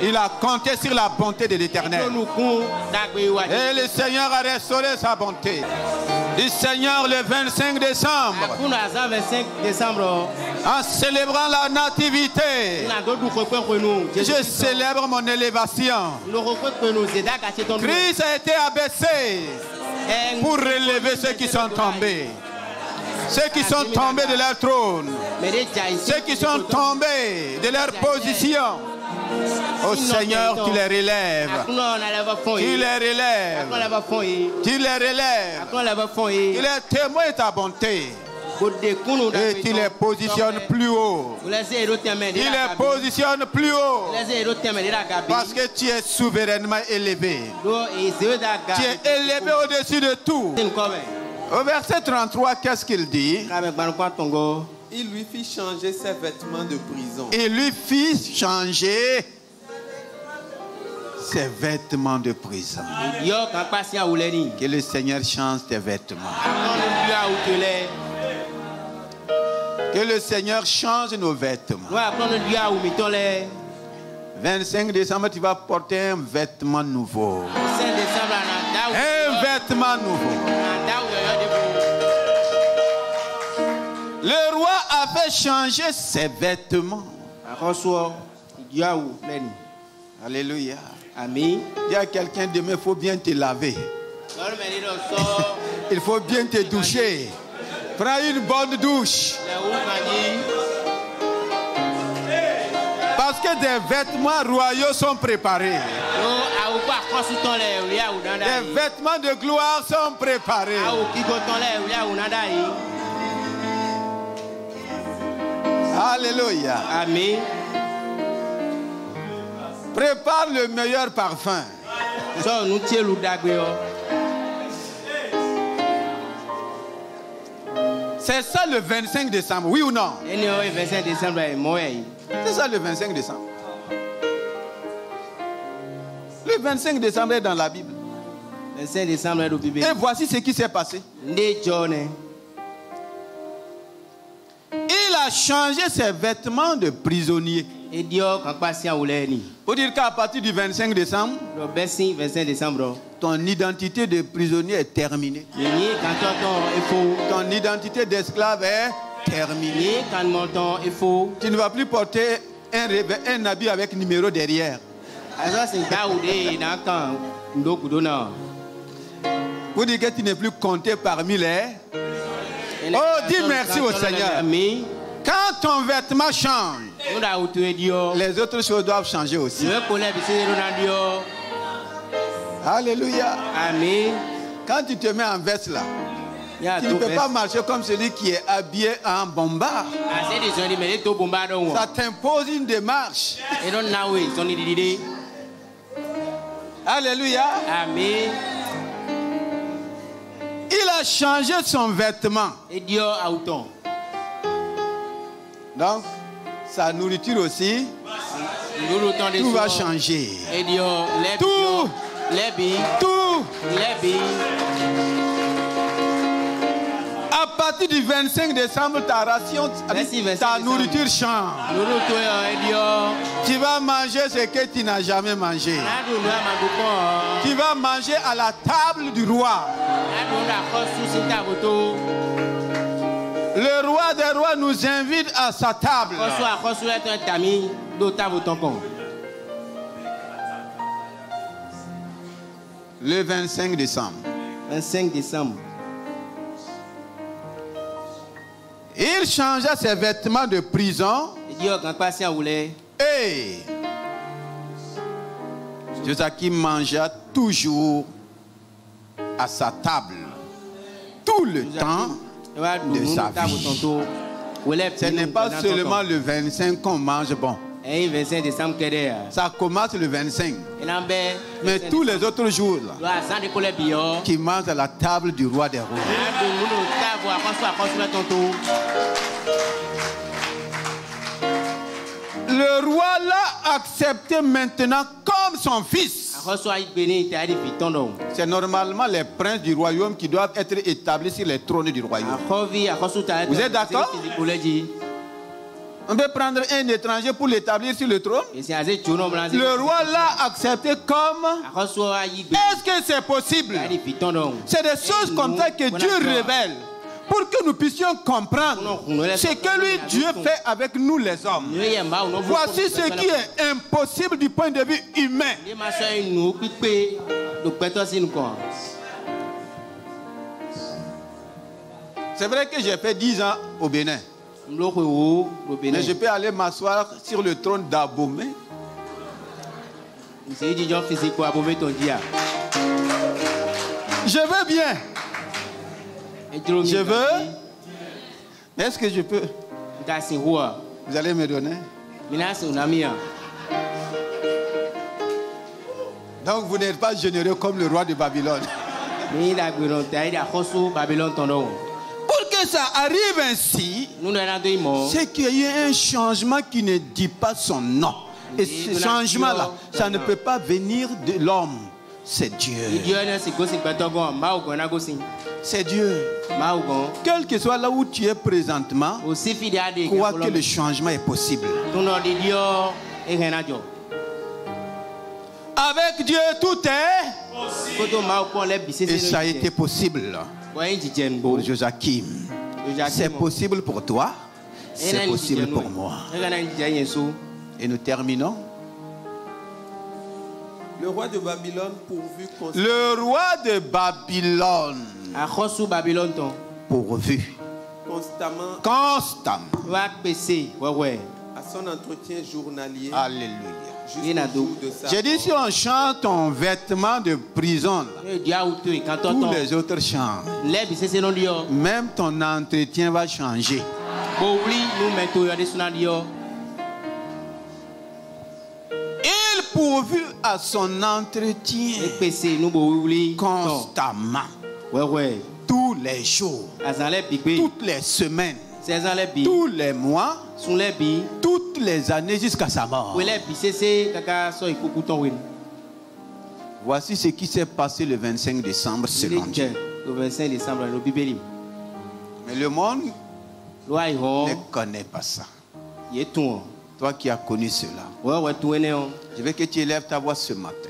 il a compté sur la bonté de l'Éternel. Et le Seigneur a restauré sa bonté. Le Seigneur, le 25 décembre, en célébrant la nativité, je célèbre mon élévation. Christ a été abaissé pour relever ceux qui sont tombés. Ceux qui sont tombés de leur trône, ceux qui sont tombés de leur position. Au Seigneur, tu les relèves. Tu les relèves. Tu les relèves. Tu les témoins de ta bonté. Et tu les positionnes plus haut. Tu les positionnes plus haut. Parce que tu es souverainement élevé. Tu es élevé au-dessus de tout. Au verset 33, qu'est-ce qu'il dit? Il lui fit changer ses vêtements de prison. Il lui fit changer ses vêtements de prison. Que le Seigneur change tes vêtements. Que le Seigneur change nos vêtements. 25 décembre, tu vas porter un vêtement nouveau. Un vêtement nouveau. Le roi a fait changer ses vêtements. Alléluia. Amen. Il y a quelqu'un demain, il faut bien te laver. Il faut bien te doucher. Prends une bonne douche. Parce que des vêtements royaux sont préparés. Des vêtements de gloire sont préparés. Alléluia. Amen. Prépare le meilleur parfum. C'est ça le 25 décembre, oui ou non? C'est ça le 25 décembre. Le 25 décembre est dans la Bible. Et voici ce qui s'est passé. Il a changé ses vêtements de prisonnier. Pour dire qu'à partir du 25 décembre, ton identité de prisonnier est terminée. Ton identité d'esclave est terminée. Tu ne vas plus porter un habit avec numéro derrière. Pour dire que tu n'es plus compté parmi les... Oh, dis merci au Seigneur. Quand ton vêtement change, les autres choses doivent changer aussi. Alléluia. Amen. Quand tu te mets en veste là, tu ne peux pas marcher comme celui qui est habillé en bombard. Ça t'impose une démarche. Alléluia. Amen. Il a changé son vêtement. Donc, sa nourriture aussi, tout va changer. Tout. À partir du 25 décembre, ta ration, ta nourriture change. Tu vas manger ce que tu n'as jamais mangé. Tu vas manger à la table du roi. Le roi des rois nous invite à sa table. Le 25 décembre. 25 décembre. Il changea ses vêtements de prison. Et Joachim mangea toujours à sa table. Tout le temps de sa vie. Ce n'est pas seulement le 25 qu'on mange bon. Ça commence le 25. Mais tous les autres jours, là, qui mangent à la table du roi des rois. Le roi l'a accepté maintenant comme son fils. C'est normalement les princes du royaume qui doivent être établis sur les trônes du royaume. Vous êtes d'accord? On peut prendre un étranger pour l'établir sur le trône. Le roi l'a accepté comme... Est-ce que c'est possible? C'est des choses comme ça que Dieu révèle pour que nous puissions comprendre ce que lui, Dieu fait avec nous les hommes. Voici ce qui est impossible du point de vue humain. C'est vrai que j'ai fait 10 ans au Bénin. Mais je peux aller m'asseoir sur le trône d'Abomey. Je veux bien. Je veux. Est-ce que je peux? Vous allez me donner? Donc vous n'êtes pas généreux comme le roi de Babylone. Pour que ça arrive ainsi, c'est qu'il y a un changement qui ne dit pas son nom. Et ce changement-là, ça ne peut pas venir de l'homme. C'est Dieu. C'est Dieu. Quel que soit là où tu es présentement, crois que le changement est possible. Avec Dieu, tout est. Et ça a été possible pour Joachim. C'est possible pour toi. C'est possible pour moi. Et nous terminons. Le roi de Babylone pourvu constamment. Le roi de Babylone pourvu constamment à son entretien journalier. Alléluia. J'ai dit, si on chante ton vêtement de prison, là, tous les autres chantent. Même ton entretien va changer. Il pourvu à son entretien constamment. Tous les jours, toutes les semaines, tous les mois, toutes les années jusqu'à sa mort. Voici ce qui s'est passé le 25 décembre selon Dieu. Mais le monde ne connaît pas ça. Toi qui as connu cela, je veux que tu élèves ta voix ce matin.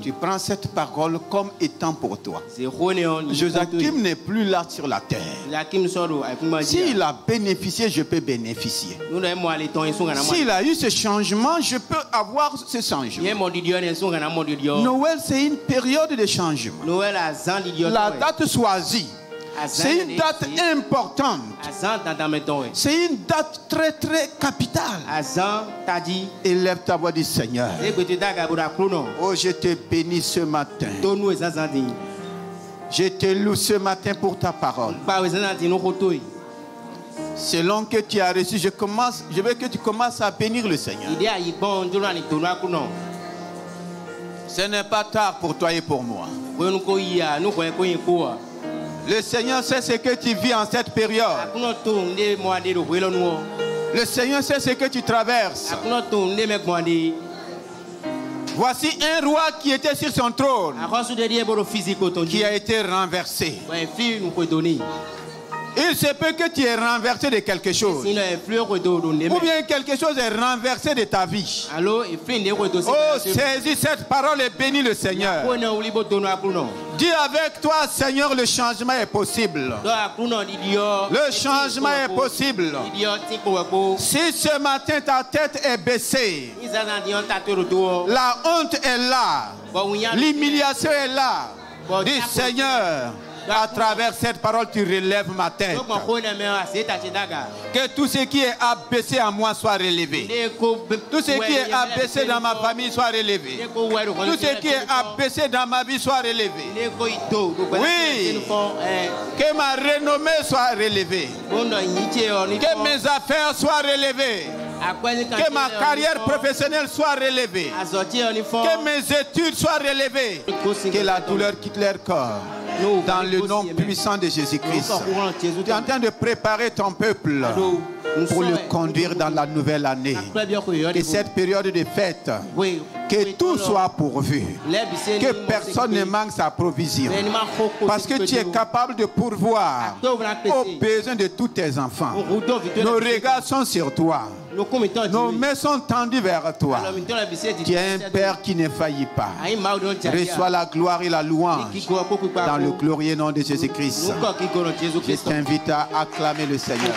Tu prends cette parole comme étant pour toi. Joachim n'est plus là sur la terre. S'il a bénéficié, je peux bénéficier. S'il a eu ce changement, je peux avoir ce changement. Noël, c'est une période de changement. La date choisie, c'est une date importante. C'est une date très très capitale. Élève ta voix du Seigneur. Oh, je te bénis ce matin. Je te loue ce matin pour ta parole. Selon que tu as reçu, je veux que tu commences à bénir le Seigneur. Ce n'est pas tard pour toi et pour moi. Le Seigneur sait ce que tu vis en cette période. Le Seigneur sait ce que tu traverses. Voici un roi qui était sur son trône, qui a été renversé. Il se peut que tu aies renversé de quelque chose. Ou bien quelque chose est renversé de ta vie. Oh, saisis cette parole et bénis le Seigneur. Dis avec toi, Seigneur, le changement est possible. Le changement est possible. Si ce matin ta tête est baissée, la honte est là, l'humiliation est là. Dis, Seigneur, à travers cette parole, tu relèves ma tête. Que tout ce qui est abaissé à moi soit relevé. Tout ce qui est abaissé dans ma famille soit relevé. Tout ce qui est abaissé dans ma vie soit relevé. Oui. Que ma renommée soit relevée. Que mes affaires soient relevées. Que ma carrière professionnelle soit relevée. Que mes études soient relevées. Que la douleur quitte leur corps. Dans le nom puissant de Jésus-Christ. Tu es en train de préparer ton peuple pour le conduire dans la nouvelle année. Que cette période de fête, que tout soit pourvu. Que personne ne manque sa provision. Parce que tu es capable de pourvoir aux besoins de tous tes enfants. Nos regards sont sur toi. Nos mains sont tendues vers toi. Tu es un Père qui ne faillit pas. Reçois la gloire et la louange dans le glorieux nom de Jésus-Christ. Je t'invite à acclamer le Seigneur.